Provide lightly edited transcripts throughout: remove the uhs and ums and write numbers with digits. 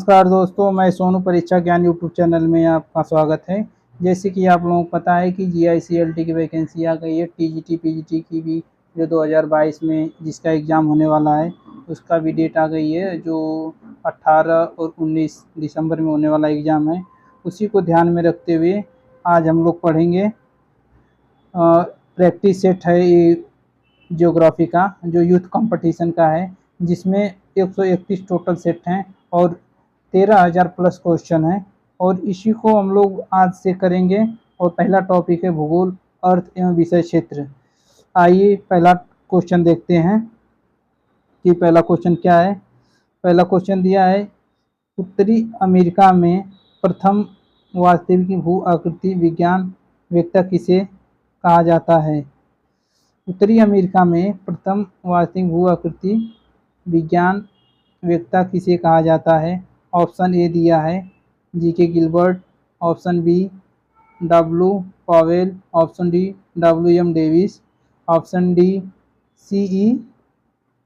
नमस्कार दोस्तों, मैं सोनू परीक्षा ज्ञान यूट्यूब चैनल में आपका स्वागत है। जैसे कि आप लोगों को पता है कि जीआईसीएलटी की वैकेंसी आ गई है। टीजीटी पीजीटी की भी जो 2022 में जिसका एग्ज़ाम होने वाला है उसका भी डेट आ गई है, जो 18 और 19 दिसंबर में होने वाला एग्ज़ाम है। उसी को ध्यान में रखते हुए आज हम लोग पढ़ेंगे। प्रैक्टिस सेट है ये ज्योग्राफी का, जो यूथ कंपटीशन का है, जिसमें 131 टोटल सेट हैं और 13,000 प्लस क्वेश्चन है और इसी को हम लोग आज से करेंगे। और पहला टॉपिक है भूगोल, अर्थ एवं विषय क्षेत्र। आइए पहला क्वेश्चन देखते हैं कि पहला क्वेश्चन क्या है। पहला क्वेश्चन दिया है, उत्तरी अमेरिका में प्रथम वास्तविक भू आकृति विज्ञान वेत्ता किसे कहा जाता है। उत्तरी अमेरिका में प्रथम वास्तविक भू आकृति विज्ञान वेत्ता किसे कहा जाता है। ऑप्शन ए दिया है G K Gilbert, option B W Powell, option D W M Davis, option D C E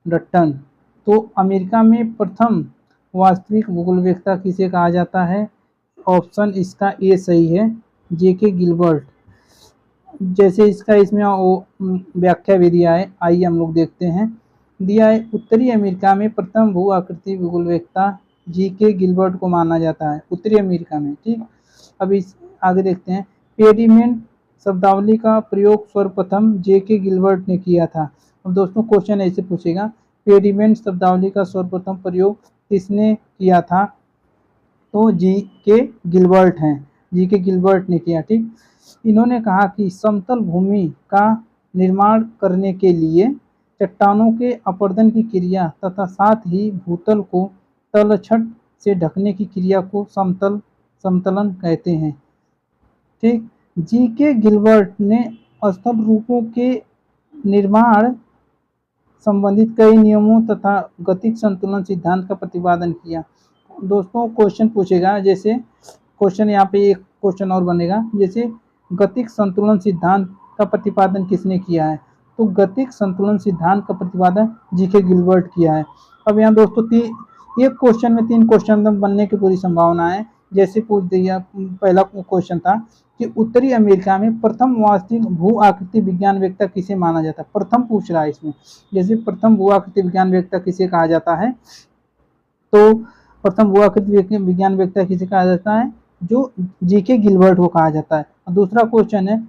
Dutton. तो अमेरिका में प्रथम वास्तविक भूगोल वेत्ता किसे कहा जाता है। ऑप्शन इसका ए सही है, जेके गिलबर्ट। जैसे इसका इसमें व्याख्या भी दिया है, आइए हम लोग देखते हैं। दिया है, उत्तरी अमेरिका में प्रथम भू आकृति भूगोल वेत्ता जीके गिलबर्ट को माना जाता है। उत्तरी अमेरिका में, ठीक। अब इस आगे देखते हैं, पेडिमेंट शब्दावली का प्रयोग सर्वप्रथम जेके गिलबर्ट ने किया था। अब दोस्तों क्वेश्चन ऐसे पूछेगा, पेडिमेंट शब्दावली का सर्वप्रथम प्रयोग किसने किया था, तो जीके गिलबर्ट हैं, जीके गिलबर्ट ने किया, ठीक। इन्होंने कहा कि समतल भूमि का निर्माण करने के लिए चट्टानों के अपरदन की क्रिया तथा साथ ही भूतल को तलछट से ढकने की क्रिया को समतलन कहते हैं, ठीक। जीके गिलबर्ट ने स्थल रूपों के निर्माण संबंधित कई नियमों तथा गतिक संतुलन सिद्धांत का प्रतिपादन किया। दोस्तों क्वेश्चन पूछेगा, जैसे क्वेश्चन यहाँ पे एक क्वेश्चन और बनेगा, जैसे गतिक संतुलन सिद्धांत का प्रतिपादन किसने किया है, तो गतिक संतुलन सिद्धांत का प्रतिपादन जीके गिलबर्ट किया है। अब यहाँ दोस्तों एक क्वेश्चन में 3 क्वेश्चन बनने की पूरी संभावना है। जैसे पूछ दिया, पहला क्वेश्चन था कि उत्तरी अमेरिका में प्रथम वास्तविक भू आकृति विज्ञान वेत्ता किसे माना जाता है। प्रथम पूछ रहा है इसमें, जैसे प्रथम भू आकृति विज्ञान वेत्ता किसे कहा जाता है, तो प्रथम भू आकृति विज्ञान वेत्ता किसे कहा जाता है, जो जीके गिलबर्ट को कहा जाता है। दूसरा क्वेश्चन है,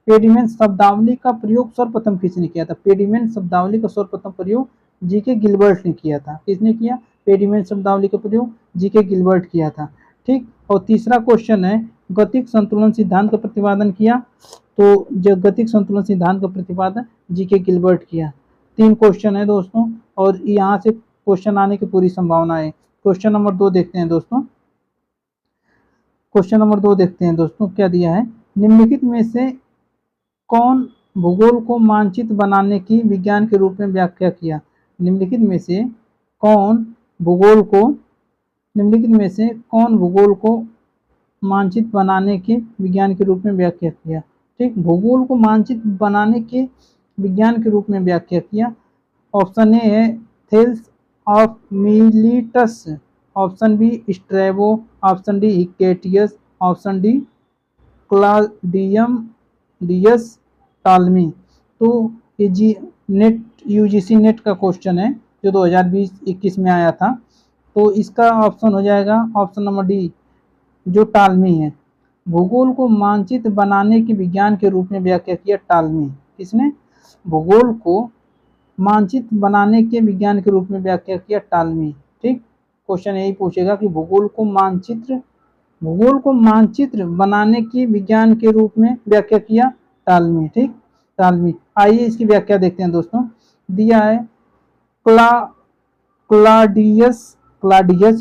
पेडिमेंट शब्दावली का प्रयोग सर्वप्रथम किसने किया था। पेडिमेंट शब्दावली का सर्वप्रथम प्रयोग जीके गिलबर्ट ने किया था। किसने किया, पेडिमेंट शब्दावली का प्रयोग जीके गिलबर्ट किया था, ठीक। और तीसरा क्वेश्चन है, गतिक संतुलन सिद्धांत का प्रतिपादन किया, तो जो गतिक संतुलन सिद्धांत का प्रतिपादन जीके गिलबर्ट किया। 3 क्वेश्चन है दोस्तों, और यहाँ से क्वेश्चन आने की पूरी संभावना है। क्वेश्चन नंबर 2 देखते हैं दोस्तों। क्वेश्चन नंबर 2 देखते हैं दोस्तों, क्या दिया है, निम्नलिखित में से कौन भूगोल को मानचित्र बनाने की विज्ञान के रूप में व्याख्या किया। निम्नलिखित में से कौन भूगोल को मानचित्र बनाने के विज्ञान के रूप में व्याख्या किया, ठीक। भूगोल को मानचित्र बनाने के विज्ञान के रूप में व्याख्या किया। ऑप्शन ए है Thales of Miletus, option B Strabo, option D Hecataeus, option D Claudius Ptolemy. तो ये यूजीसी नेट का क्वेश्चन है, जो 2020-21 में आया था। तो इसका ऑप्शन हो जाएगा ऑप्शन नंबर डी, जो टालमी है। भूगोल को मानचित्र बनाने के विज्ञान के रूप में व्याख्या किया टालमी। किसने, भूगोल को मानचित्र बनाने के विज्ञान के रूप में व्याख्या किया टालमी, ठीक। क्वेश्चन यही पूछेगा कि भूगोल को मानचित्र बनाने की विज्ञान के रूप में व्याख्या किया टालमी, ठीक, टालमी। आइए इसकी व्याख्या देखते हैं दोस्तों। दिया है, क्लॉडियस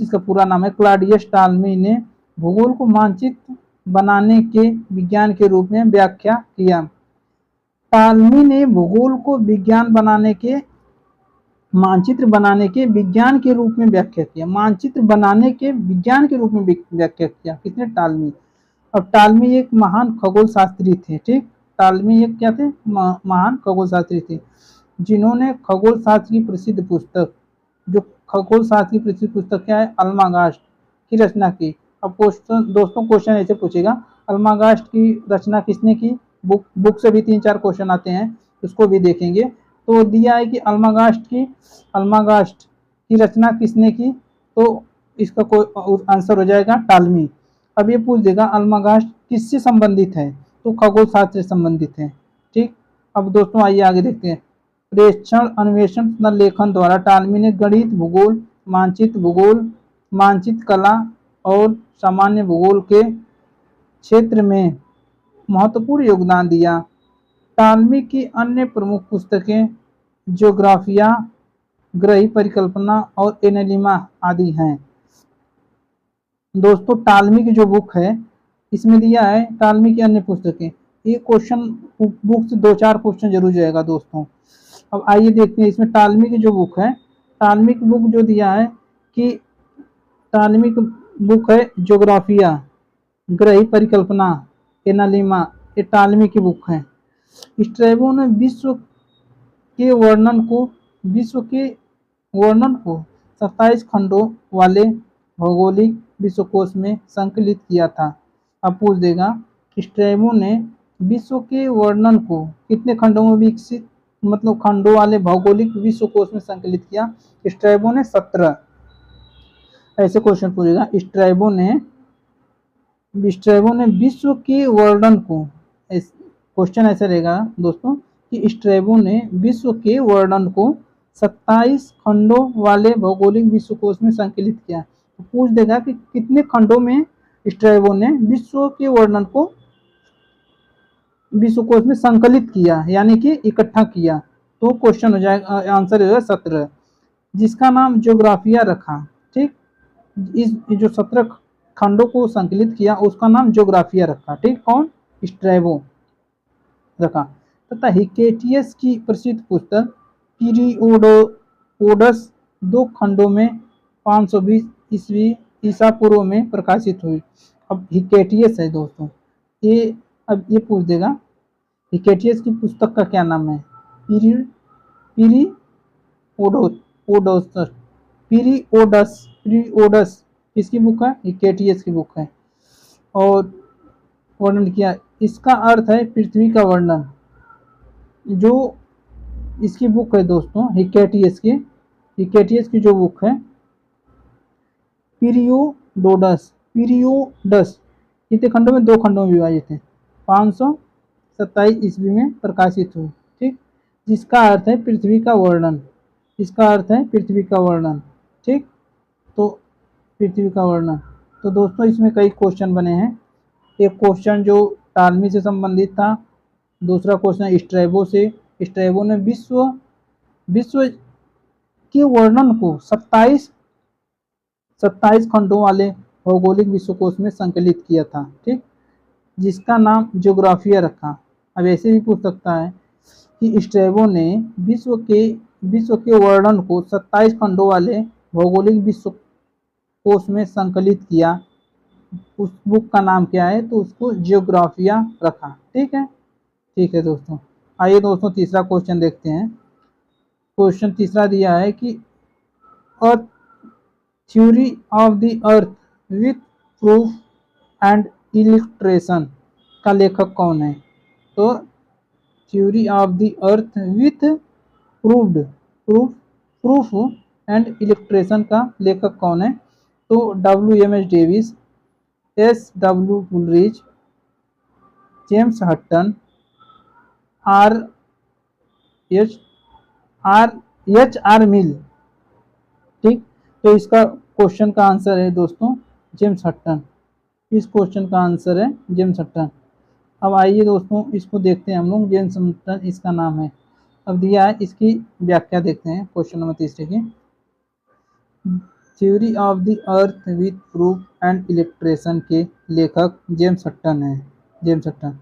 इसका पूरा नाम है, क्लॉडियस टालमी ने भूगोल को मानचित्र बनाने के विज्ञान के रूप में व्याख्या किया। टालमी ने भूगोल को मानचित्र बनाने के विज्ञान के रूप में व्याख्या किया। मानचित्र बनाने के विज्ञान के रूप में व्याख्या किया किसने, टालमी। अब टालमी एक महान खगोल शास्त्री थे, ठीक। टालमी एक क्या थे, महान खगोल शास्त्री थे, जिन्होंने खगोल शास्त्र की प्रसिद्ध पुस्तक जो खगोल शास्त्र की प्रसिद्ध पुस्तक क्या है? अल्मागास्ट की रचना की। अब क्वेश्चन दोस्तों, क्वेश्चन ऐसे पूछेगा, अल्मागास्ट की रचना किसने की? बुक से भी 3-4 क्वेश्चन आते हैं, उसको भी देखेंगे। तो दिया है कि अल्मागास्ट की रचना किसने की? तो इसका कोई आंसर हो जाएगा टालमी। अब ये पूछ देगा अल्मागास्ट किससे संबंधित है? तो खगोल शास्त्र से संबंधित है। ठीक, अब दोस्तों आइए आगे देखते हैं। प्रेक्षण अन्वेषण तथा लेखन द्वारा टालमी ने गणित, भूगोल, मानचित्र कला और सामान्य भूगोल के क्षेत्र में महत्वपूर्ण योगदान दिया। टालमी की अन्य प्रमुख पुस्तकें ज्योग्राफिया, ग्रही परिकल्पना और एनालिमा आदि हैं। दोस्तों टालमी की जो बुक है, इसमें दिया है टालमी की अन्य पुस्तकें। ये क्वेश्चन बुक से 2-4 क्वेश्चन जरूर जाएगा दोस्तों। अब आइए देखते हैं इसमें टालमी की जो बुक है, टालमी की बुक जो दिया है कि टालमी की बुक है ज्योग्राफिया, ग्रही परिकल्पना, एनालिमा, ये टालमी की बुक है। स्ट्रैबो ने विश्व के वर्णन को 27 खंडों वाले भौगोलिक विश्वकोश में संकलित किया था। अब पूछ देगा स्ट्रैबो ने विश्व के वर्णन को कितने खंडों में विकसित, मतलब खंडों वाले भौगोलिक विश्वकोश में संकलित किया? स्ट्रैबो ने 17। ऐसे क्वेश्चन पूछेगा, स्ट्रैबो ने विश्व के वर्णन को, क्वेश्चन ऐसा रहेगा दोस्तों कि स्ट्रैबो ने विश्व के वर्णन को 27 खंडों वाले भौगोलिक विश्वकोश में संकलित किया। तो पूछ देगा कि कितने खंडों में स्ट्रैबो ने विश्व के वर्णन को विश्वकोश में संकलित किया, यानी कि इकट्ठा किया। तो क्वेश्चन हो जाएगा, आंसर हो जाएगा 17, जिसका नाम ज्योग्राफिया रखा। ठीक, इस जो 17 खंडों को संकलित किया उसका नाम ज्योग्राफिया रखा। ठीक, कौन? स्ट्रैबो रखा। तथा हिकेटियस की प्रसिद्ध पुस्तक पीरियोडोस 2 खंडों में 520 ईस्वी ईसा पूर्व में प्रकाशित हुई। अब हिकेटियस है दोस्तों, ये अब ये पूछ देगा हिकेटियस की पुस्तक का क्या नाम है? पीरियोडस किसकी बुक है? हिकेटियस की बुक है। और वर्णन किया, इसका अर्थ है पृथ्वी का वर्णन। जो इसकी बुक है दोस्तों हिकेटियस की जो बुक है पीरियोडस कितने खंडों में? 2 खंडों में विभाजित है। 527 ईस्वी में प्रकाशित हुई। ठीक, जिसका अर्थ है पृथ्वी का वर्णन। इसका अर्थ है पृथ्वी का वर्णन। ठीक, तो पृथ्वी का वर्णन। तो दोस्तों इसमें कई क्वेश्चन बने हैं। एक क्वेश्चन जो टालमी से संबंधित था, दूसरा क्वेश्चन स्ट्रैबो से। स्ट्रैबो ने विश्व के वर्णन को 27 खंडों वाले भौगोलिक विश्वकोश में संकलित किया था। ठीक, जिसका नाम ज्योग्राफिया रखा। अब ऐसे भी पूछ सकता है कि स्ट्रैबो ने विश्व के वर्णन को 27 खंडों वाले भौगोलिक विश्वकोश में संकलित किया, उस बुक का नाम क्या है? तो उसको ज्योग्राफिया रखा। ठीक है दोस्तों। आइए दोस्तों तीसरा क्वेश्चन देखते हैं। क्वेश्चन तीसरा दिया है कि a theory of the earth with proof and illustration का लेखक कौन है? तो theory of the earth with proof and illustration का लेखक कौन है? तो WMS डेविस, SW वुलरिज, जेम्स हटन, HR मिल। ठीक, तो इसका क्वेश्चन का आंसर है दोस्तों जेम्स हटन। इस क्वेश्चन का आंसर है जेम्स हटन। अब आइए दोस्तों इसको देखते हैं हम लोग। जेम्स हटन इसका नाम है। अब दिया है, इसकी व्याख्या देखते हैं क्वेश्चन नंबर 3 की। Theory of the earth with proof and illustration के लेखक जेम्स हटन है। James Hutton.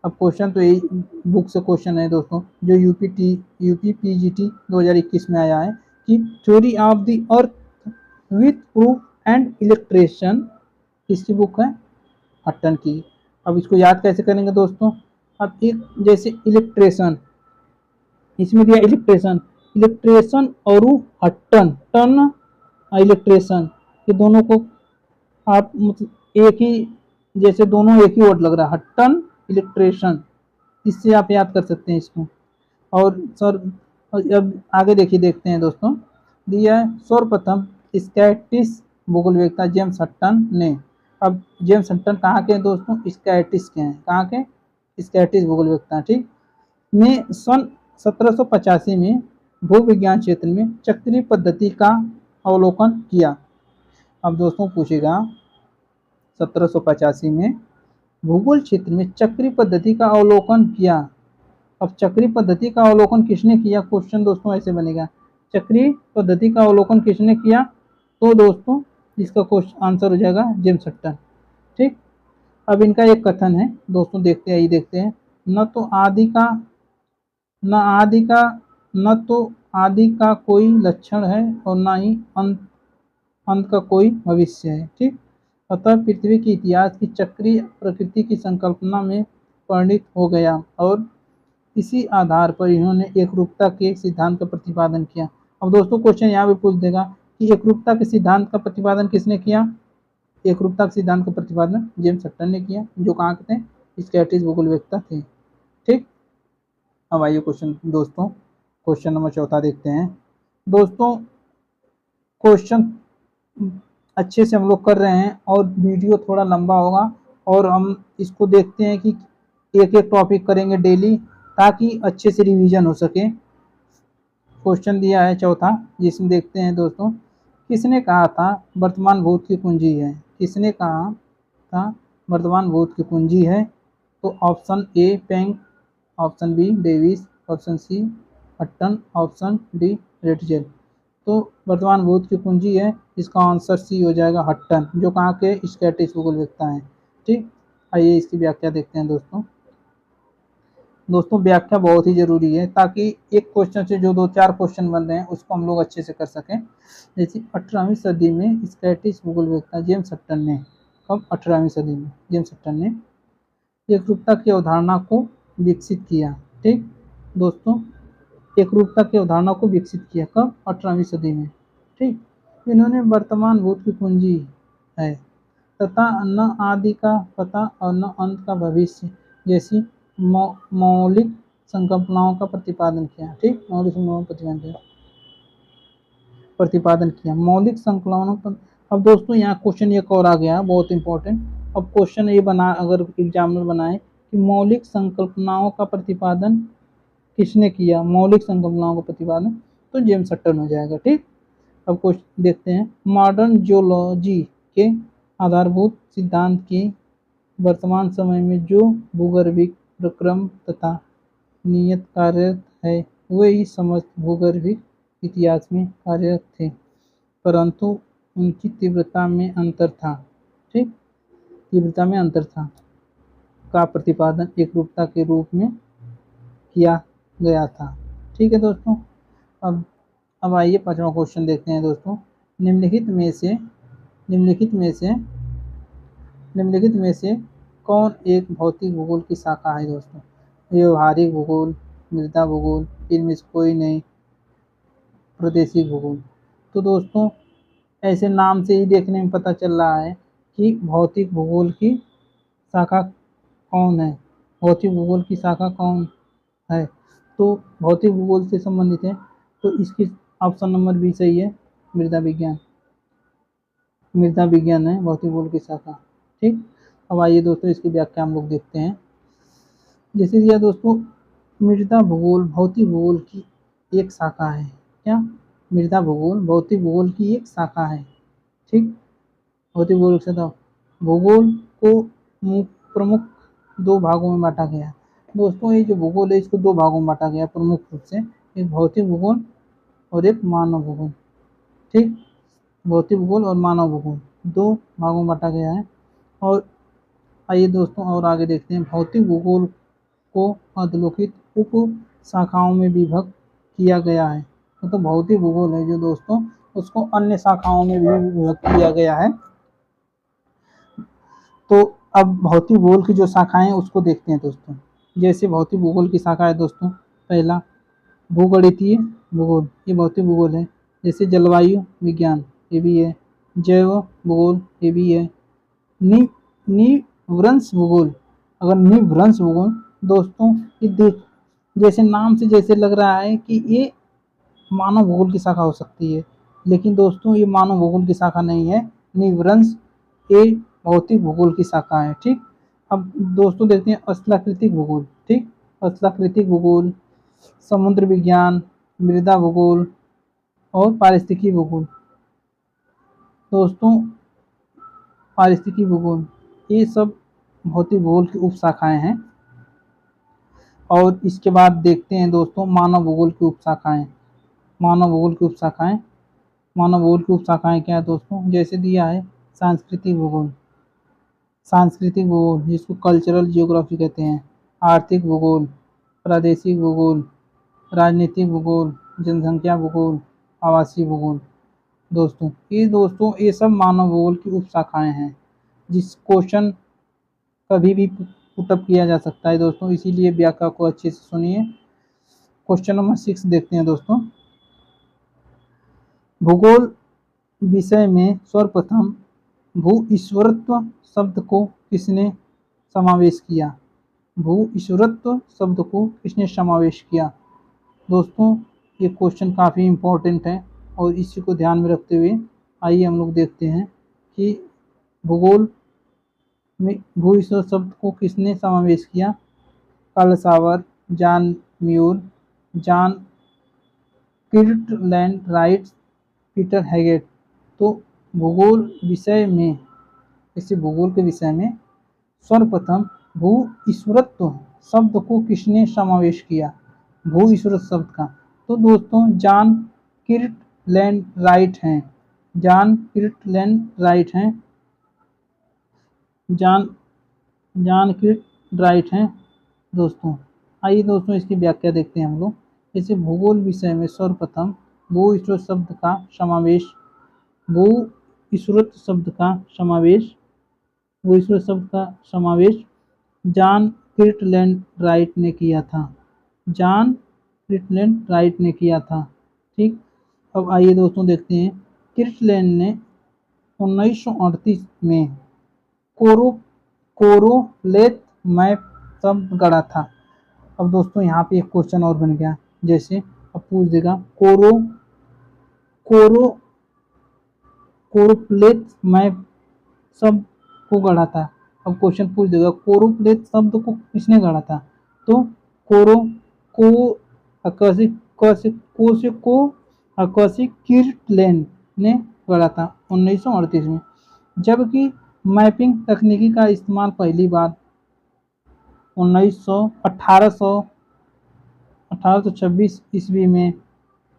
अब क्वेश्चन तो यही बुक से क्वेश्चन है दोस्तों, जो यूपी PGT 2021 में आया है कि theory of the earth with proof and illustration किसकी बुक है? हटन की। अब इसको याद कैसे करेंगे दोस्तों? अब एक जैसे इलिस्ट्रेशन, इसमें दिया इलिस्ट्रेशन, इलेक्ट्रेशन और हट्टन टन इलेक्ट्रेशन, ये दोनों को आप मतलब एक ही, जैसे दोनों एक ही वर्ड लग रहा है, हट्टन इलेक्ट्रेशन, इससे आप याद कर सकते हैं इसको। और सर अब आगे देखिए, देखते हैं दोस्तों, दिया है सर्वप्रथम स्कैटिश भूगोलवेत्ता जेम्स हट्टन ने। अब जेम्स हट्टन कहाँ के हैं दोस्तों? स्कैटिश के हैं। कहाँ के? स्कैटिश भूगोलवेत्ता, ठीक। ने सन 1785 में भूविज्ञान क्षेत्र में चक्रीय पद्धति का अवलोकन किया। अब दोस्तों पूछेगा 1785 में भूगोल क्षेत्र में चक्रीय पद्धति का अवलोकन किया। अब चक्रीय पद्धति का अवलोकन किसने किया? क्वेश्चन दोस्तों ऐसे बनेगा, चक्रीय पद्धति का अवलोकन किसने किया? तो दोस्तों इसका क्वेश्चन आंसर हो जाएगा जेम्स हट्टन, ठीक। अब इनका एक कथन है दोस्तों, देखते हैं, देखते हैं। न तो आदि का न तो आदि का कोई लक्षण है और न ही अंत का कोई भविष्य है, ठीक। अतः पृथ्वी के इतिहास की चक्रीय प्रकृति की संकल्पना में परिणित हो गया और इसी आधार पर इन्होंने एकरूपता के सिद्धांत का प्रतिपादन किया। अब दोस्तों क्वेश्चन यहाँ पे पूछ देगा कि एकरूपता के सिद्धांत का प्रतिपादन किसने किया? एकरूपता के सिद्धांत का प्रतिपादन जेम्स हट्टन ने किया, जो कहाँ के थे? स्कॉटिश भूगोलवेत्ता थे, ठीक। अब आइए क्वेश्चन दोस्तों, क्वेश्चन नंबर 14 देखते हैं दोस्तों। क्वेश्चन अच्छे से हम लोग कर रहे हैं और वीडियो थोड़ा लंबा होगा, और हम इसको देखते हैं कि एक एक टॉपिक करेंगे डेली, ताकि अच्छे से रिवीजन हो सके। क्वेश्चन दिया है चौथा, जिसमें देखते हैं दोस्तों, किसने कहा था वर्तमान भूत की कुंजी है? किसने कहा था वर्तमान भूत की कुंजी है? तो option A Penck, option B Davis, option C Hutton, option D Ratzel. तो वर्तमान भूत की कुंजी है, इसका आंसर सी हो जाएगा हट्टन, जो कहाँ के? स्कॉटिश भूगोलवेत्ता हैं, ठीक। आइए इसकी व्याख्या देखते हैं दोस्तों। व्याख्या बहुत ही जरूरी है, ताकि एक क्वेश्चन से जो 2-4 क्वेश्चन बन रहे हैं उसको हम लोग अच्छे से कर सकें। जैसे 18वीं सदी में स्कॉटिश भूगोलवेत्ता जेम्स हट्टन ने, कब? 18वीं सदी में जेम्स हट्टन ने एकरूपता की अवधारणा को विकसित किया, ठीक दोस्तों। एकरूपता की अवधारणा को विकसित किया कब? 18वीं सदी में, ठीक। इन्होंने वर्तमान भूत की कुंजी है तथा न आदि का पता और न अंत का भविष्य जैसी मौलिक संकल्पनाओं का प्रतिपादन किया, ठीक। मौलिक संकल्पनाओं का प्रतिपादन किया, मौलिक संकल्पनाओं पर। अब दोस्तों यहाँ क्वेश्चन एक और आ गया, बहुत इंपॉर्टेंट। अब क्वेश्चन ये बना, अगर एग्जामिनर बनाए कि मौलिक संकल्पनाओं का प्रतिपादन किसने किया? मौलिक संकल्पनाओं का प्रतिपादन, तो जेम्स हट्टन हो जाएगा, ठीक। अब क्वेश्चन देखते हैं, मॉडर्न जियोलॉजी के आधारभूत सिद्धांत की वर्तमान समय में जो भूगर्भिक प्रक्रम तथा नियत कार्यरत है, वे ही समस्त भूगर्भिक इतिहास में कार्यरत थे, परंतु उनकी तीव्रता में अंतर था, ठीक। तीव्रता में अंतर था का प्रतिपादन एकरूपता के रूप में किया गया था, ठीक है दोस्तों। अब आइए 5वां क्वेश्चन देखते हैं दोस्तों। निम्नलिखित में से कौन एक भौतिक भूगोल की शाखा है दोस्तों? व्यवहारिक भूगोल, मृदा भूगोल, इनमें से कोई नहीं, प्रादेशिक भूगोल। तो दोस्तों ऐसे नाम से ही देखने में पता चल रहा है कि भौतिक भूगोल की शाखा कौन है, भौतिक भूगोल की शाखा कौन है। तो भौतिक भूगोल से संबंधित है, तो इसकी ऑप्शन नंबर बी सही है, मृदा विज्ञान। मृदा विज्ञान है भौतिक भूगोल की शाखा, ठीक। अब आइए दोस्तों इसकी व्याख्या हम लोग देखते हैं। जैसे दिया दोस्तों, मृदा भूगोल भौतिक भूगोल की एक शाखा है। क्या? मृदा भूगोल भौतिक भूगोल की एक शाखा है, ठीक। भौतिक भूगोल से भूगोल को प्रमुख 2 भागों में बांटा गया। दोस्तों ये जो भूगोल है इसको 2 भागों में बांटा गया प्रमुख रूप से, एक भौतिक भूगोल और एक मानव भूगोल, ठीक। भौतिक भूगोल और मानव भूगोल 2 भागों में बांटा गया है। और आइए दोस्तों और आगे देखते हैं, भौतिक भूगोल को अधोलिखित उप शाखाओं में विभक्त किया गया है। तो भौतिक भूगोल है जो दोस्तों, उसको अन्य शाखाओं में भी विभक्त किया गया है। तो अब भौतिक भूगोल की जो शाखाएं हैं उसको देखते हैं दोस्तों। जैसे भौतिक भूगोल की शाखा है दोस्तों, पहला भूगणितीय भूगोल, ये भौतिक भूगोल है। जैसे जलवायु विज्ञान, ये भी है। जैव भूगोल, ये भी है। नि निवृंश भूगोल, अगर निवृंश भूगोल दोस्तों ये देख, जैसे नाम से जैसे लग रहा है कि ये मानव भूगोल की शाखा हो सकती है, लेकिन दोस्तों ये मानव भूगोल की शाखा नहीं है। निवृंश ये भौतिक भूगोल की शाखा है। ठीक, अब दोस्तों देखते हैं स्थलाकृतिक भूगोल। ठीक, स्थलाकृतिक भूगोल, समुद्र विज्ञान, मृदा भूगोल और पारिस्थितिकी भूगोल। दोस्तों पारिस्थितिकी भूगोल ये सब भौतिक भूगोल की उप शाखाएं हैं। और इसके बाद देखते हैं दोस्तों मानव भूगोल की उप शाखाएं। मानव भूगोल की उप शाखाएं, मानव भूगोल की उप शाखाएं क्या है दोस्तों, जैसे दिया है सांस्कृतिक भूगोल। सांस्कृतिक भूगोल जिसको कल्चरल जियोग्राफी कहते हैं। आर्थिक भूगोल, प्रादेशिक भूगोल, राजनीतिक भूगोल, जनसंख्या भूगोल, आवासीय भूगोल। दोस्तों ये सब मानव भूगोल की उप शाखाएं हैं, जिस क्वेश्चन कभी भी पुटअप किया जा सकता है दोस्तों, इसीलिए व्याख्या को अच्छे से सुनिए। क्वेश्चन नंबर 6 देखते हैं दोस्तों। भूगोल विषय में सर्वप्रथम भू ईश्वरत्व शब्द को किसने समावेश किया? भू ईश्वरत्व शब्द को किसने समावेश किया? दोस्तों ये क्वेश्चन काफ़ी इम्पोर्टेंट है और इसी को ध्यान में रखते हुए आइए हम लोग देखते हैं कि भूगोल में भू ईश्वर शब्द को किसने समावेश किया। Carl Sauer, John Muir, John Kirtland Wrights, Peter Haggett. तो भूगोल विषय में, इसी भूगोल के विषय में सर्वप्रथम भू ईश्वरत्व शब्द को किसने समावेश किया? भू ईश्वर शब्द का, तो दोस्तों जॉन किर्टलैंड राइट हैं। जॉन किर्टलैंड राइट हैं। जॉन किर्ट राइट हैं दोस्तों। आइए दोस्तों इसकी व्याख्या देखते हैं हम लोग। जैसे भूगोल विषय में सर्वप्रथम भू ईश्वर शब्द का समावेश, भू ईश्वर शब्द का समावेश, भू ईश्वर शब्द का समावेश जॉन किर्टलैंड राइट ने किया था। जॉन किर्टलैंड राइट ने किया था। ठीक, अब आइए दोस्तों देखते हैं किर्टलैंड ने 1938 में कोरोलेथ मैप शब्द गढ़ा था। अब दोस्तों यहाँ पे एक क्वेश्चन और बन गया, जैसे अब पूछ देगा कोरोप्लेथ मैप शब्द को गढ़ा था। अब क्वेश्चन पूछ देगा कोरोप्लेथ शब्द को किसने गढ़ा था? तो कोरो को आकस्मिक किर्टलैंड ने गढ़ा था 1938 में। जबकि मैपिंग तकनीकी का इस्तेमाल पहली बार 1826 ईस्वी में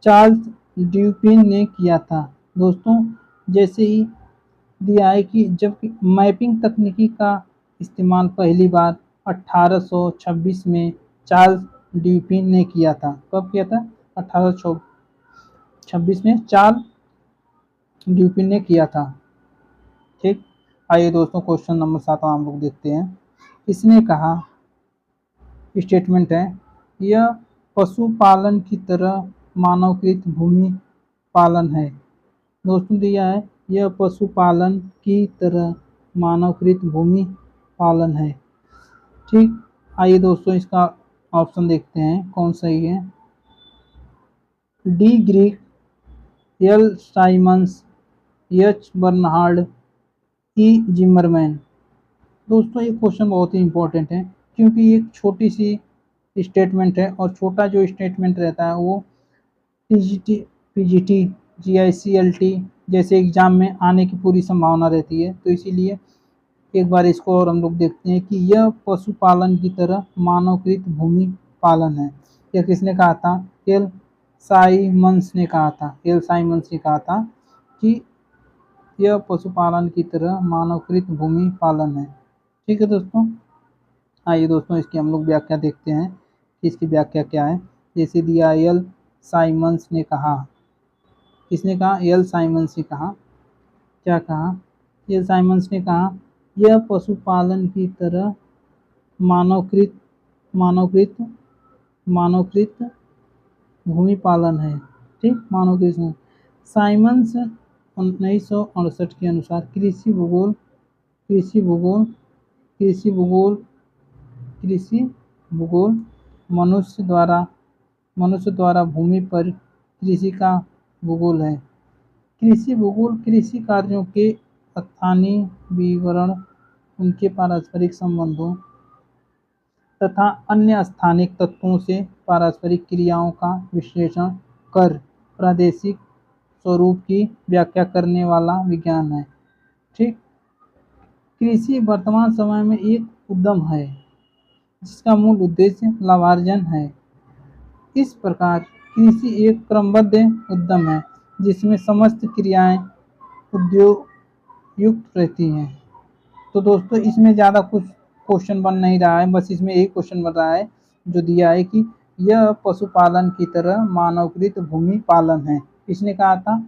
चार्ल्स ड्यूपिन ने किया था। दोस्तों जैसे ही दिया है कि जब मैपिंग तकनीकी का इस्तेमाल पहली बार 1826 में चार्ल्स ड्यूपिन ने किया था। कब किया था? 1826 में चार्ल्स ड्यूपिन ने किया था। ठीक, आइए दोस्तों क्वेश्चन नंबर 7 हम लोग देखते हैं। इसने कहा, स्टेटमेंट है, यह पशुपालन की तरह मानवकृत भूमि पालन है। दोस्तों दिया है यह पशुपालन की तरह मानवकृत भूमि पालन है। ठीक, आइए दोस्तों इसका ऑप्शन देखते हैं कौन सही है। D Greek, L Symons, H Bernhard, E Zimmermann. दोस्तों ये क्वेश्चन बहुत ही इंपॉर्टेंट है, क्योंकि एक छोटी सी स्टेटमेंट है और छोटा जो स्टेटमेंट रहता है वो पीजीटी, जीआईसीएलटी जैसे एग्जाम में आने की पूरी संभावना रहती है। तो इसीलिए एक बार इसको और हम लोग देखते हैं कि यह पशुपालन की तरह मानवकृत भूमि पालन है। यह किसने कहा था? एल साइमंस ने कहा था। एल साइमंस ने कहा था कि यह पशुपालन की तरह मानवकृत भूमि पालन है। ठीक है दोस्तों, आइए दोस्तों इसकी हम लोग व्याख्या देखते हैं कि इसकी व्याख्या क्या है। जैसे दिया एल साइमंस ने कहा, किसने कहा? एल साइमंस ने कहा। क्या कहा? एल साइमंस ने कहा यह पशुपालन की तरह मानवकृत भूमि पालन है। ठीक, मानव कृषि। साइमंस 1968 के अनुसार कृषि भूगोल कृषि भूगोल कृषि भूगोल कृषि भूगोल मनुष्य द्वारा भूमि पर कृषि का भूगोल है। कृषि भूगोल कृषि कार्यों के स्थानीय विवरण, उनके पारस्परिक संबंधों तथा अन्य स्थानिक तत्वों से पारस्परिक क्रियाओं का विश्लेषण कर प्रादेशिक स्वरूप की व्याख्या करने वाला विज्ञान है। ठीक, कृषि वर्तमान समय में एक उद्यम है जिसका मूल उद्देश्य लाभार्जन है। इस प्रकार कृषि एक क्रमबद्ध उद्यम है जिसमें समस्त क्रियाएं उद्योग युक्त रहती हैं। तो दोस्तों इसमें ज़्यादा कुछ क्वेश्चन बन नहीं रहा है, बस इसमें एक क्वेश्चन बन रहा है जो दिया है कि यह पशुपालन की तरह मानवकृत भूमि पालन है। इसने कहा था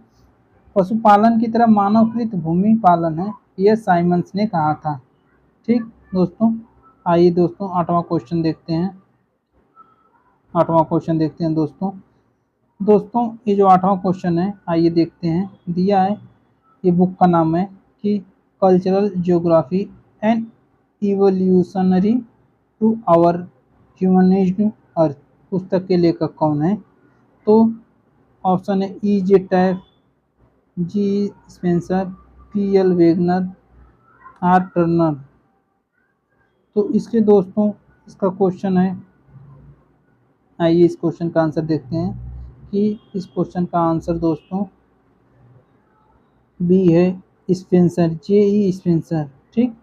पशुपालन की तरह मानवकृत भूमि पालन है, यह साइमंस ने कहा था। ठीक दोस्तों, आइए दोस्तों आठवां क्वेश्चन देखते हैं। दोस्तों ये जो आठवां क्वेश्चन है, आइए देखते हैं। दिया है, ये बुक का नाम है कि cultural geography and evolutionary to our humanised earth. पुस्तक के लेखक कौन है? तो ऑप्शन है E J Taaffe, G Spencer, P L Wagner, R Turner. तो इसके दोस्तों इसका क्वेश्चन है, आइए इस क्वेश्चन का आंसर देखते हैं कि इस क्वेश्चन का आंसर दोस्तों बी है, स्पेंसर, जे ई स्पेंसर। ठीक,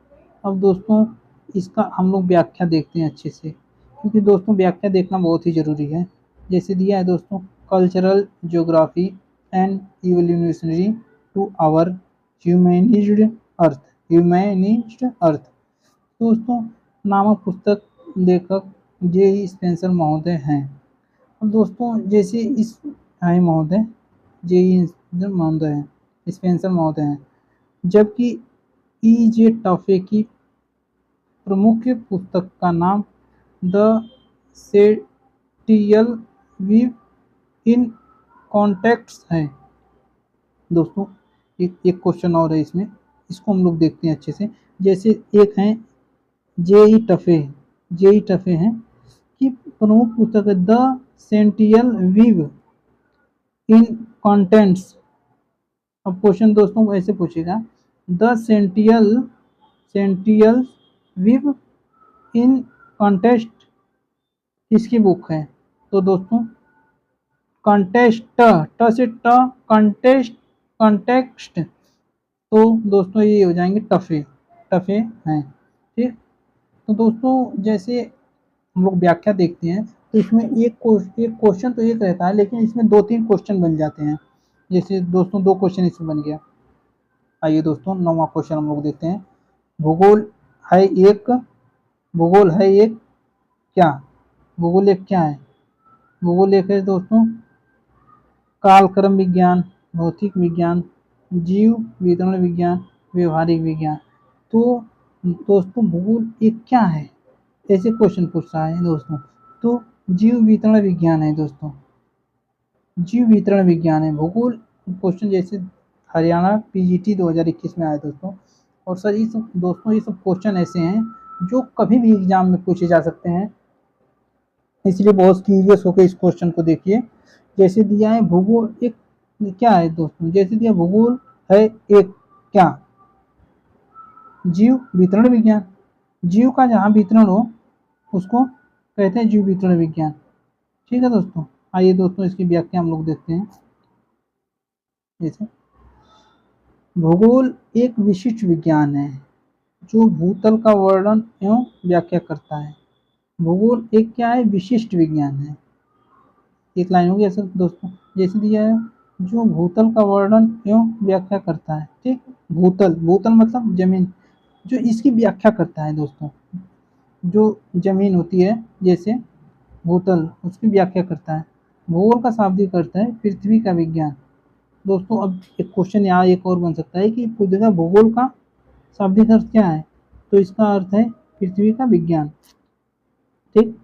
अब दोस्तों इसका हम लोग व्याख्या देखते हैं अच्छे से, क्योंकि दोस्तों व्याख्या देखना बहुत ही ज़रूरी है। जैसे दिया है दोस्तों, cultural geography and evolutionary to our humanised earth. दोस्तों नामक पुस्तक लेखक जे ई स्पेंसर महोदय हैं। अब दोस्तों जैसे इस है महोदय, जे ई महोदय हैं, स्पेंसर महोदय हैं, जबकि ई जे टफे की प्रमुख पुस्तक का नाम द सेटियल विव इन कॉन्टेक्स्ट है। दोस्तों एक क्वेश्चन और है इसमें, इसको हम लोग देखते हैं अच्छे से। जैसे एक है जे ई टफे हैं कि प्रमुख पुस्तक है द सेंटियल विव इन कॉन्टेंट्स। अब क्वेश्चन दोस्तों ऐसे पूछेगा, द सेंटियल विव इन कॉन्टेस्ट किसकी बुक है? तो दोस्तों कॉन्टेस्ट, ट से ट, कॉन्टेक्स्ट, तो दोस्तों ये हो जाएंगे टफे हैं। ठीक, तो दोस्तों जैसे हम लोग व्याख्या देखते हैं तो इसमें एक क्वेश्चन तो एक रहता है, लेकिन इसमें 2-3 क्वेश्चन बन जाते हैं। जैसे दोस्तों 2 क्वेश्चन इसमें बन गया। आइए दोस्तों 9वां क्वेश्चन हम लोग देखते हैं। भूगोल है एक क्या? भूगोल एक क्या है? भूगोल एक है दोस्तों कालक्रम विज्ञान, भौतिक विज्ञान, जीव वितरण विज्ञान, व्यवहारिक विज्ञान। तो दोस्तों भूगोल एक क्या है, ऐसे क्वेश्चन पूछ रहा है दोस्तों। तो जीव वितरण विज्ञान है दोस्तों, जीव वितरण विज्ञान है भूगोल। क्वेश्चन जैसे हरियाणा पीजीटी 2021 में आया दोस्तों। और सर ये सब दोस्तों, ये सब क्वेश्चन ऐसे हैं जो कभी भी एग्जाम में पूछे जा सकते हैं, इसलिए बहुत सीरियस होकर इस क्वेश्चन को देखिए। जैसे दिया है भूगोल एक क्या है दोस्तों, जैसे दिया भूगोल है एक क्या? जीव वितरण विज्ञान। जीव का जहाँ वितरण हो उसको कहते हैं जीव वितरण विज्ञान। ठीक है दोस्तों, आइए दोस्तों इसकी व्याख्या हम लोग देखते हैं। जैसे भूगोल एक विशिष्ट विज्ञान है जो भूतल का वर्णन एवं व्याख्या करता है। भूगोल एक क्या है? विशिष्ट विज्ञान है। एक लाइन हो गया सर दोस्तों। जैसे दिया है जो भूतल का वर्णन एवं व्याख्या करता है। ठीक, भूतल मतलब जमीन, जो इसकी व्याख्या करता है दोस्तों। जो जमीन होती है जैसे भूतल, उसकी व्याख्या करता है। भूगोल का शाब्दिक अर्थ है पृथ्वी का विज्ञान। दोस्तों अब एक क्वेश्चन यहाँ एक और बन सकता है कि भूगोल का शाब्दिक अर्थ क्या है? तो इसका अर्थ है पृथ्वी का विज्ञान। ठीक,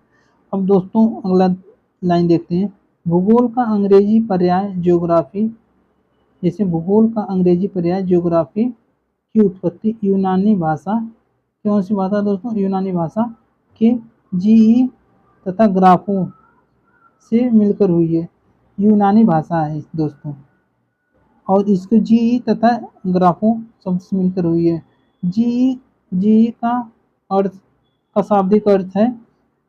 अब दोस्तों अगला लाइन देखते हैं। भूगोल का अंग्रेजी पर्याय ज्योग्राफी, जैसे भूगोल का अंग्रेजी पर्याय ज्योग्राफी की उत्पत्ति यूनानी भाषा, कौन सी भाषा दोस्तों, यूनानी भाषा के जीई तथा ग्राफो से मिलकर हुई है। यूनानी भाषा है दोस्तों, और इसको जीई तथा ग्राफो शब्द से मिलकर हुई है। जीई जीई का अर्थ का शाब्दिक अर्थ है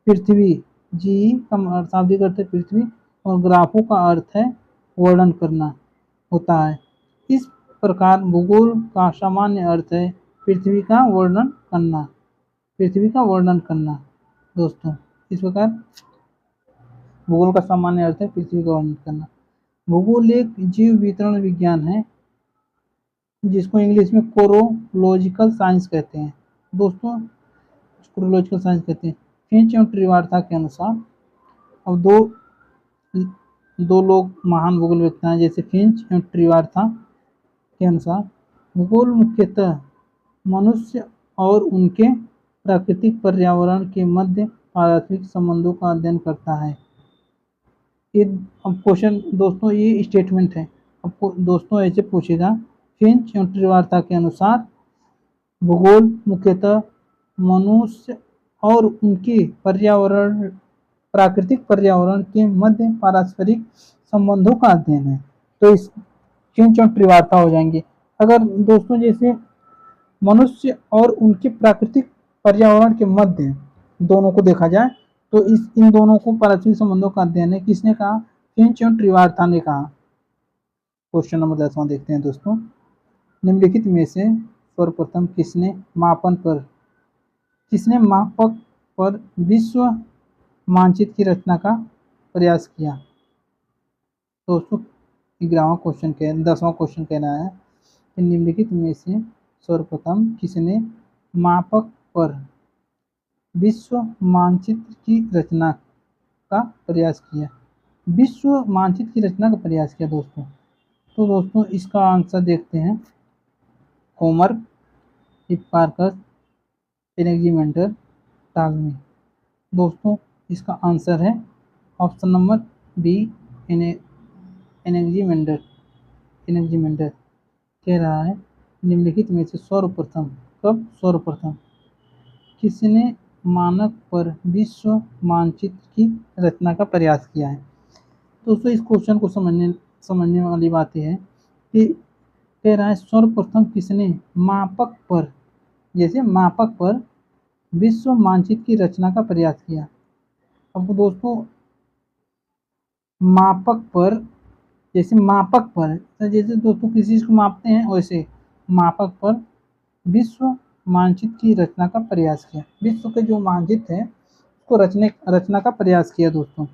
पृथ्वी, जीई का शाब्दिक अर्थ है पृथ्वी, और ग्राफो का अर्थ है वर्णन करना होता है। इस प्रकार भूगोल का सामान्य अर्थ है पृथ्वी का वर्णन करना, पृथ्वी का वर्णन करना दोस्तों। इस प्रकार भूगोल का सामान्य अर्थ है पृथ्वी का वर्णन करना। भूगोल एक जीव वितरण विज्ञान है जिसको इंग्लिश में कोरोलॉजिकल साइंस कहते हैं दोस्तों, कोरोलॉजिकल साइंस कहते हैं। फिंच एवं ट्रिवार्था के अनुसार, अब दो लोग महान भूगोलवेत्ता हैं जैसे फिंच एवं ट्रिवार्था के अनुसार, भूगोल मुख्यतः मनुष्य और उनके प्राकृतिक पर्यावरण के मध्य पारस्परिक संबंधों का अध्ययन करता है। ये अब क्वेश्चन दोस्तों, ये स्टेटमेंट है, आपको दोस्तों ऐसे पूछेगा, फिंच एवं ट्रिवार्था के अनुसार भूगोल मुख्यतः मनुष्य और उनके पर्यावरण, प्राकृतिक पर्यावरण के मध्य पारस्परिक संबंधों का अध्ययन है। तो इस फिंच और ट्रिवार्था हो जाएंगे। अगर दोस्तों जैसे मनुष्य और उनके प्राकृतिक पर्यावरण के मध्य दोनों को देखा जाए तो इन दोनों को पारस्परिक संबंधों का अध्ययन है, किसने कहा, फिंच और ट्रिवार्था ने कहा। क्वेश्चन नंबर 10वां देखते हैं दोस्तों, निम्नलिखित में से सर्वप्रथम किसने मापक पर विश्व मानचित्र की रचना का प्रयास किया। दोस्तों 11वां क्वेश्चन 10वां क्वेश्चन कह रहा है कि निम्नलिखित में से सर्वप्रथम किसने मापक पर विश्व मानचित्र की रचना का प्रयास किया। विश्व मानचित्र की रचना का प्रयास किया दोस्तों, तो दोस्तों इसका आंसर देखते हैं, होमर, हिप्पारकस, एनेक्सीमेंडर, टालमी। दोस्तों इसका आंसर है ऑप्शन नंबर बी, एनेक्सीमेंडर कह रहा है निम्नलिखित में से सर्वप्रथम, कब सर्वप्रथम किसने मानक पर विश्व मानचित्र की रचना का प्रयास किया है। दोस्तों इस क्वेश्चन को समझने वाली बात यह है कि कह रहा है सर्वप्रथम किसने मापक पर, जैसे मापक पर विश्व मानचित्र की रचना का प्रयास किया। अब दोस्तों मापक पर, जैसे मापक पर, जैसे दोस्तों किसी चीज को मापते हैं वैसे मापक पर विश्व मानचित्र की रचना का प्रयास किया। विश्व के जो मानचित्र है उसको रचना का प्रयास किया दोस्तों,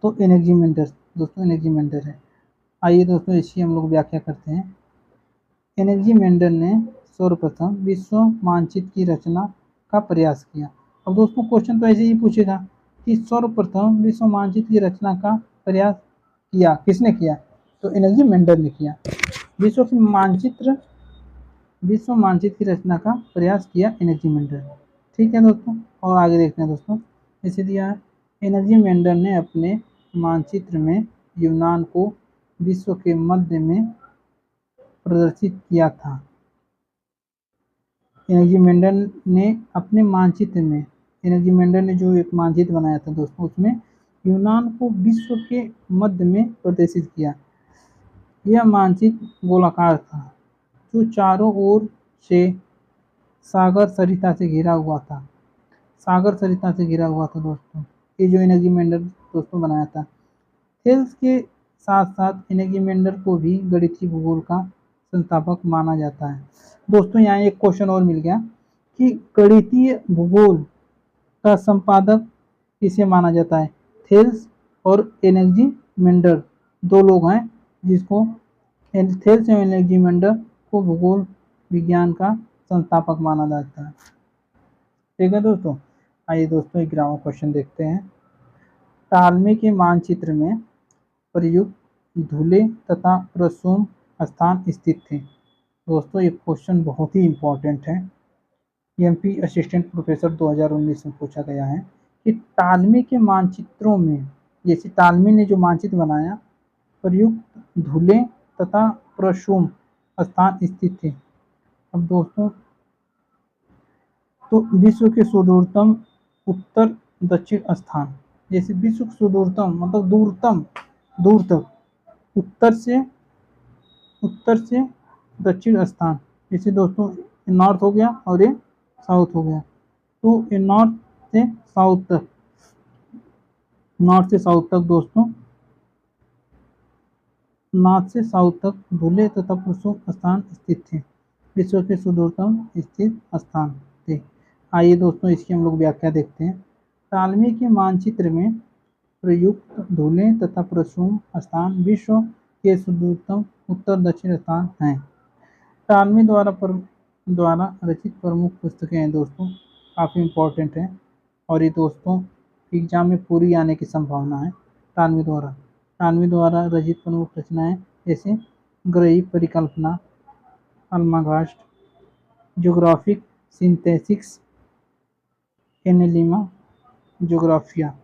तो एनेक्सीमेंडर दोस्तों, एनेक्सीमेंडर है। आइए दोस्तों इसकी हम लोग व्याख्या करते हैं। एनेक्सीमेंडर ने सर्वप्रथम विश्व मानचित्र की रचना का प्रयास किया। अब दोस्तों क्वेश्चन तो ऐसे ही पूछेगा कि सर्वप्रथम विश्व मानचित्र की रचना का प्रयास किया किसने किया, तो एनेक्सीमेंडर ने किया। विश्व मानचित्र की रचना का प्रयास किया एनेक्सीमेंडर। ठीक है दोस्तों, और आगे देखते हैं दोस्तों, जैसे दिया है एनेक्सीमेंडर ने अपने मानचित्र में यूनान को विश्व के मध्य में प्रदर्शित किया था। एनेक्सीमेंडर ने अपने मानचित्र में, एनेक्सीमेंडर ने जो एक मानचित्र बनाया था दोस्तों, उसमें यूनान को विश्व के मध्य में प्रदर्शित किया। यह मानचित्र गोलाकार था जो चारों ओर से सागर सरिता से घिरा हुआ था, सागर सरिता से घिरा हुआ था दोस्तों। ये जो एनेक्सीमेंडर दोस्तों बनाया था। थेल्स के साथ साथ एनेक्सीमेंडर को भी गणितीय भूगोल का संस्थापक माना जाता है। दोस्तों यहाँ एक क्वेश्चन और मिल गया कि गणितीय भूगोल का संपादक किसे माना जाता है। थेल्स और एनेक्सीमेंडर दो लोग हैं जिसको थेल्स और एनेक्सीमेंडर को भूगोल विज्ञान का संस्थापक माना जाता है। ठीक है दोस्तों, आइए दोस्तों 11वां क्वेश्चन देखते हैं। टालमी के मानचित्र में प्रयुक्त धुले तथा प्रसूम स्थान स्थित थे। दोस्तों ये क्वेश्चन बहुत ही इम्पोर्टेंट है, एमपी असिस्टेंट प्रोफेसर 2019 में पूछा गया है कि टालमी के मानचित्रों में जैसे टालमी ने जो मानचित्र बनाया, प्रयुक्त धुले तथा प्रशुम स्थान स्थित थे। अब दोस्तों, तो विश्व के सुदूरतम उत्तर दक्षिण स्थान, जैसे विश्व के सुदूरतम मतलब दूरतम, दूर तक, उत्तर से दक्षिण स्थान, जैसे दोस्तों नॉर्थ हो गया और ये साउथ हो गया। तो ये नॉर्थ से साउथ तक दोस्तों, नॉर्थ से साउथ तक धुले तथा प्रशुम स्थान स्थित थे, विश्व के सुदूरतम स्थित स्थान थे। आइए दोस्तों, इसकी हम लोग व्याख्या देखते हैं। टालमी के मानचित्र में प्रयुक्त धुले तथा प्रशुम स्थान विश्व के सुदूरतम उत्तर दक्षिण स्थान हैं। टालमी द्वारा रचित प्रमुख पुस्तकें हैं दोस्तों, काफ़ी इम्पोर्टेंट है, और ये दोस्तों एग्जाम में पूरी आने की संभावना है। टालमी द्वारा रचित प्रमुख रचनाएं जैसे ग्रही परिकल्पना, अल्मागास्ट, ज्योग्राफिक सिंथेसिस, एनालिमा, ज्योग्राफिया।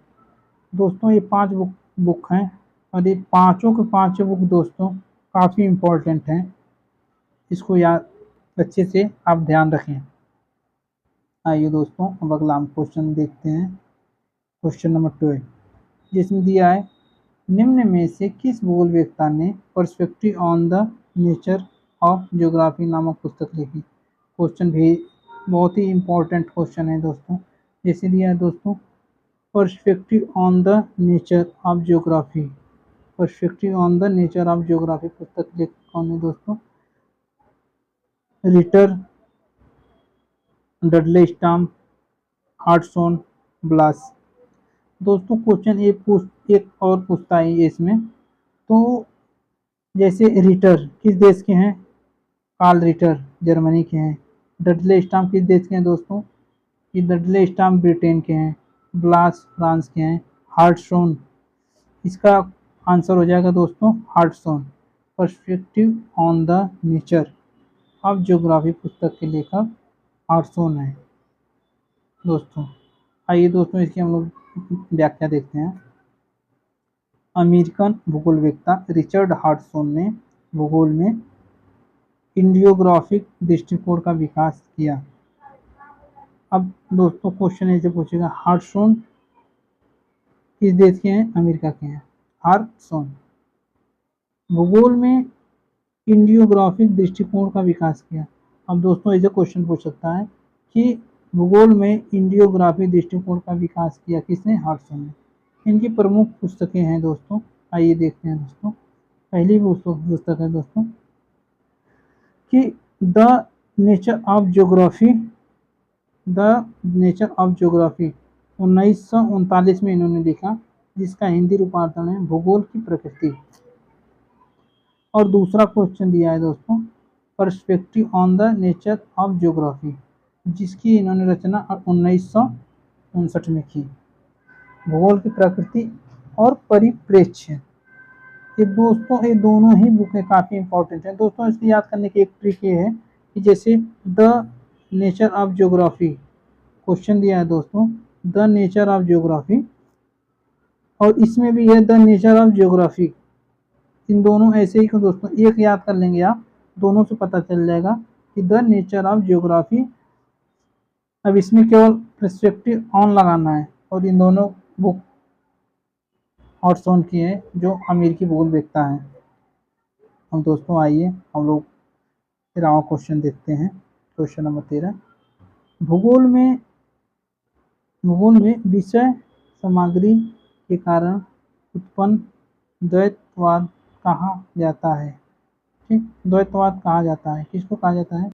दोस्तों ये 5 बुक हैं, और ये पाँचों के पाँचों बुक दोस्तों काफ़ी इम्पोर्टेंट हैं, इसको याद अच्छे से आप ध्यान रखें। आइए दोस्तों, अब अगला हम क्वेश्चन देखते हैं। क्वेश्चन नंबर 12, जिसमें दिया है, निम्न में से किस भूगोलवेत्ता ने perspective on the nature of geography नामक पुस्तक लिखी। क्वेश्चन भी बहुत ही इम्पोर्टेंट क्वेश्चन है दोस्तों। जैसे दिया है दोस्तों, perspective on the nature of geography, perspective on the nature of geography पुस्तक लेखक कौन है दोस्तों? Ritter, Dudley Storm, Hartshorne, Blache. दोस्तों क्वेश्चन एक और पूछता है इसमें, तो जैसे रिटर किस देश के हैं? कार्ल रिटर जर्मनी के हैं। डडले स्टॉर्म किस देश के हैं दोस्तों? ये डडले स्टॉर्म ब्रिटेन के हैं। ब्लास फ्रांस के हैं। हार्टसॉन, इसका आंसर हो जाएगा दोस्तों Hartshorne. Perspective on the nature of geography पुस्तक के लेखक हार्टसॉन है दोस्तों। आइए दोस्तों, इसकी हम लोग व्याख्या देखते हैं। अमेरिकन भूगोलवेत्ता रिचर्ड हार्टसॉन ने भूगोल में इंडियोग्राफिक दृष्टिकोण का विकास किया। अब दोस्तों क्वेश्चन ऐसे पूछेगा, हार्टसॉन किस देश के हैं? अमेरिका के हैं। हार्टसॉन भूगोल में इंडियोग्राफिक दृष्टिकोण का विकास किया। अब दोस्तों ऐसे क्वेश्चन पूछ सकता है कि भूगोल में इंडियोग्राफी दृष्टिकोण का विकास किया किसने? हार्टसॉन ने। इनकी प्रमुख पुस्तकें हैं दोस्तों, आइए देखते हैं दोस्तों। पहली पुस्तक है दोस्तों कि द नेचर ऑफ ज्योग्राफी, 1939 में इन्होंने लिखा, जिसका हिंदी रूपांतरण है भूगोल की प्रकृति। और दूसरा क्वेश्चन दिया है दोस्तों, perspective on the nature of geography, जिसकी इन्होंने रचना 1959 में की। भूगोल की प्रकृति और परिप्रेक्ष्य, ये दोस्तों ये दोनों ही बुकें काफ़ी इंपॉर्टेंट हैं दोस्तों। इसको याद करने की एक ट्रिक ये है कि जैसे the nature of geography question दिया है दोस्तों, द नेचर ऑफ ज्योग्राफी, और इसमें भी है द नेचर ऑफ ज्योग्राफी। इन दोनों ऐसे ही क्यों दोस्तों, एक याद कर लेंगे आप, दोनों से पता चल जाएगा कि द नेचर ऑफ ज्योग्राफी। अब इसमें केवल पर्सपेक्टिव ऑन लगाना है, और इन दोनों बुक हार्टसॉन की है, जो अमेरिकी भूगोलवेत्ता हैं। हम दोस्तों आइए हम लोग फिर और क्वेश्चन देखते हैं। क्वेश्चन नंबर 13, भूगोल में विषय सामग्री के कारण उत्पन्न द्वैतवाद कहा जाता है। ठीक, द्वैतवाद कहा जाता है, किसको कहा जाता है?